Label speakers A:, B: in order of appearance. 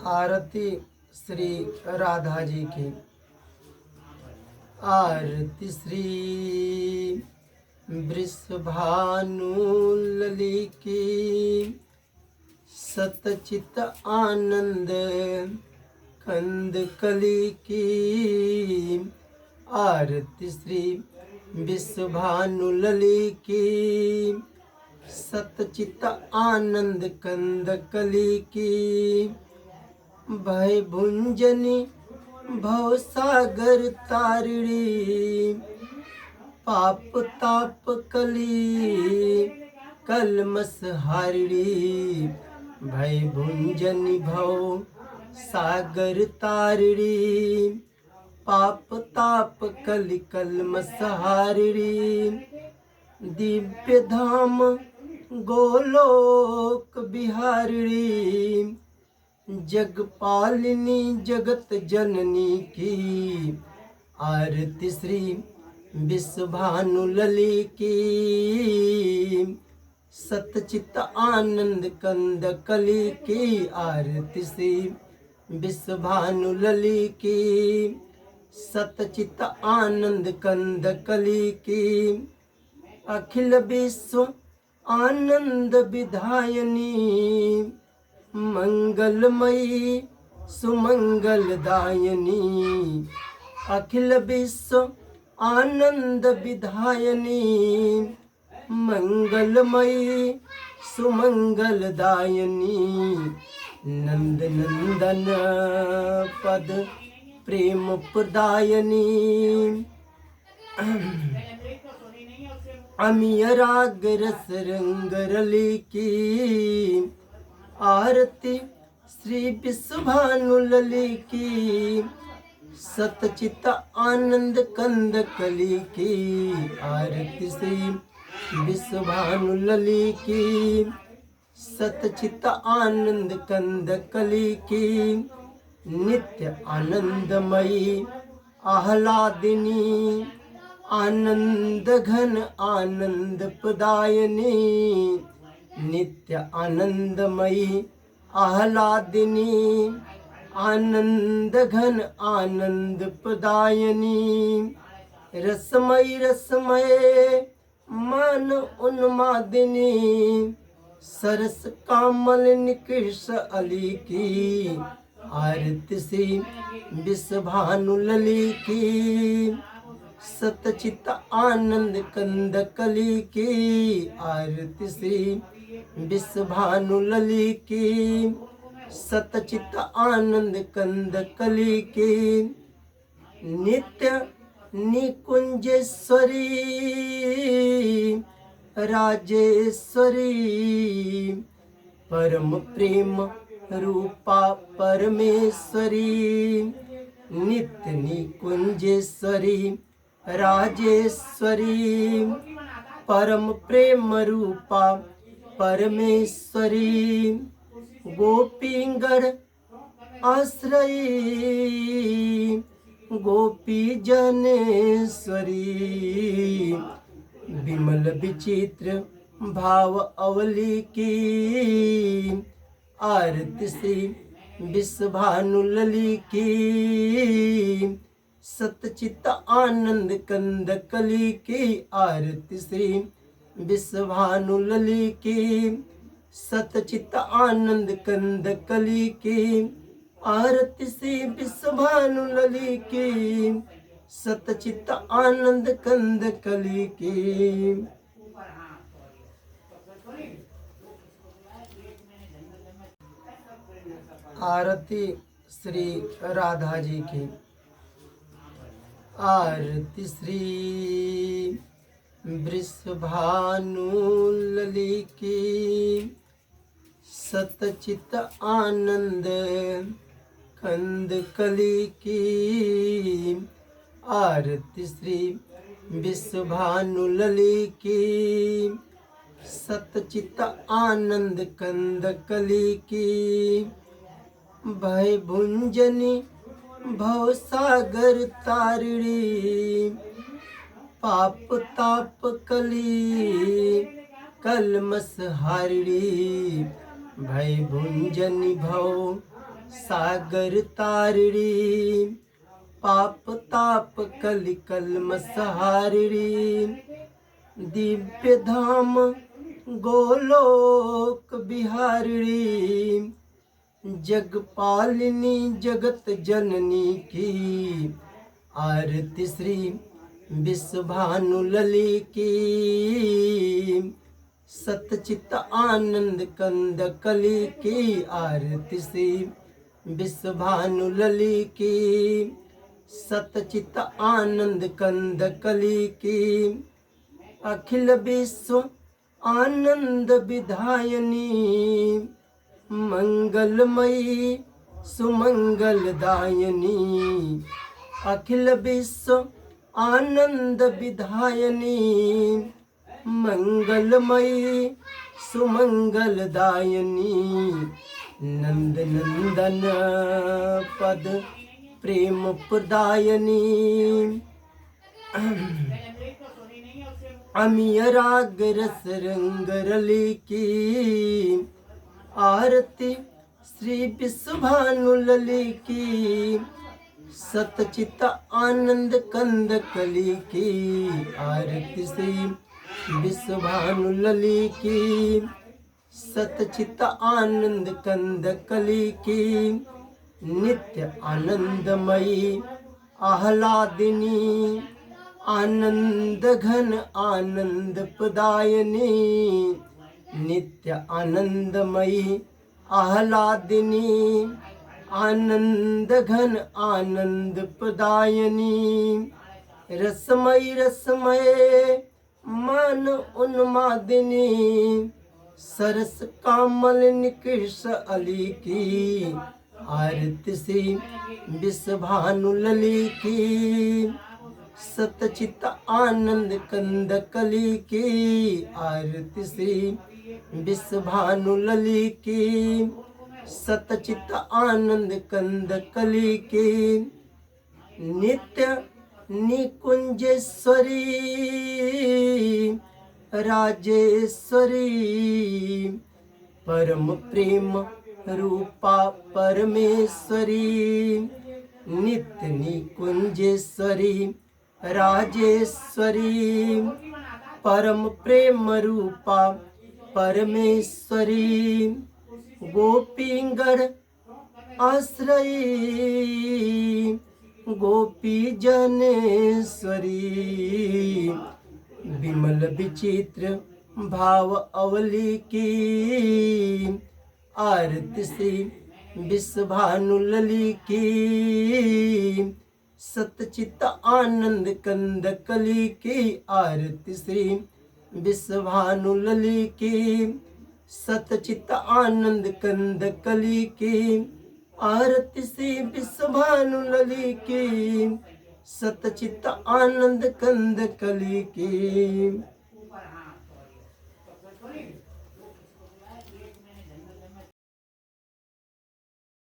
A: आरती श्री राधा जी की। आरती श्री वृषभानुलली की। सतचित आनंद कंद कली की। आरती श्री वृषभानुलली की। सतचित आनंद कंद कली की। भय भुंजनी भव सागर तारिणी। पाप ताप कली कलमस हारिणी। भय भुंजनी भव सागर तारिणी। पाप ताप कलि कलमस हारिणी। दिव्य धाम गोलोक बिहारिणी। जगपालिनी जगत जननी की। आरती श्री वृषभानुलली की। सतचित आनंद कंद कली की। आरती श्री वृषभानुलली की। सतचित आनंद कंद कली की। अखिल विश्व आनंद विधायनी। मंगलमयी सुमंगलदायिनी। अखिल विश्व आनंद विधायनी। मंगलमयी सुमंगलदायिनी। नंद नंदन पद प्रेम प्रदायिनी। अमीय राग रस रंग रली की। आरती श्री वृषभानुलली की। सतचित आनंद कंद कली की। आरती श्री वृषभानुलली की। सतचित आनंद कंद कली की। नित्य आनंदमयी आह्लादिनी। आनंद घन आनंद प्रदायिनी। नित्य आनंदमयी आह्लादिनी। आनंद घन आनंद प्रदायिनी। रसमयी रसमय मन उन्मादिनी। सरस कामल निकृष अली की। आरती श्री वृषभानुलली की। सतचित आनंद कंद कली की। आरती श्री वृषभानुलली की। सतचित आनंद कंद कली की। नित्य निकुंजेश्वरी राजेश्वरी। परम प्रेम रूपा परमेश्वरी। नित्य निकुंजेश्वरी राजेश्वरी। परम प्रेम रूपा परमेश्वरी। गोपींगर आश्रयी गोपी जनेश्वरी। विमल विचित्र भाव अवली की। आरती श्री वृषभानुलली की। सतचित आनंद कंद कली की। आरती श्री वृषभानुलली की। सतचित आनंद कंद कली की। आरती श्री वृषभानुलली की। सतचित आनंद कंद कली की। आरती श्री राधा जी की। आरती श्री वृषभानुलली की। सतचित आनंद कंद कली की। आरती श्री वृषभानुलली की। सतचित आनंद कंद कली की। भय भुंजनी भव सागर तारिणी। पाप ताप कली कलमस हारिणी। भय भुंजनी भव सागर तारिणी पाप ताप कलि कलमष हारिणी दिव्य धाम गोलोक बिहारिणी जगपालिनी जगत जननी की आरती श्री विश्वभानु लली की सतचित आनंद कंद कली की आरती श्री विश्वभानु लली की सतचित आनंद कंद कली की अखिल विश्व आनंद विधायनी मंगलमयी सुमंगलदायनी अखिल विश्व आनंद विधायनी मंगलमयी सुमंगलदायनी नंद नंदन पद प्रेम प्रदायनी अमीय राग रस रंग रली की आरती श्री विश्वभानु लली की सतचित आनंद कंद कली की आरती श्री विश्वभानु लली की सतचित आनंद कंद कली की नित्य आनंदमयी आह्लादिनी आनंद घन आनंद प्रदायनी नित्य आनंदमयी आह्लादिनी आनंद घन आनंद प्रदायनी रसमयी रसमय मन उन्मादिनी सरस कामल निकृष अली की आरती श्री विश्वभानु लली की सतचित आनंद कंद कली की आरती श्री विश्वभानु लली की सतचित आनंद कंद कली की नित्य निकुंजेश्वरी राजेश्वरी परम प्रेम रूपा परमेश्वरी नित्य निकुंजेश्वरी राजेश्वरी परम प्रेम रूपा परमेश्वरी गोपींगर आश्रयी गोपी जनेश्वरी विमल विचित्र भाव अवली की आरती श्री विश्वभानु लली की सतचित आनंद कंद कली की आरती श्री विश्वभानु लली की सतचित आनंद कंद कली की आरती श्री विश्वभानु लली की सतचित आनंद कंद कली की।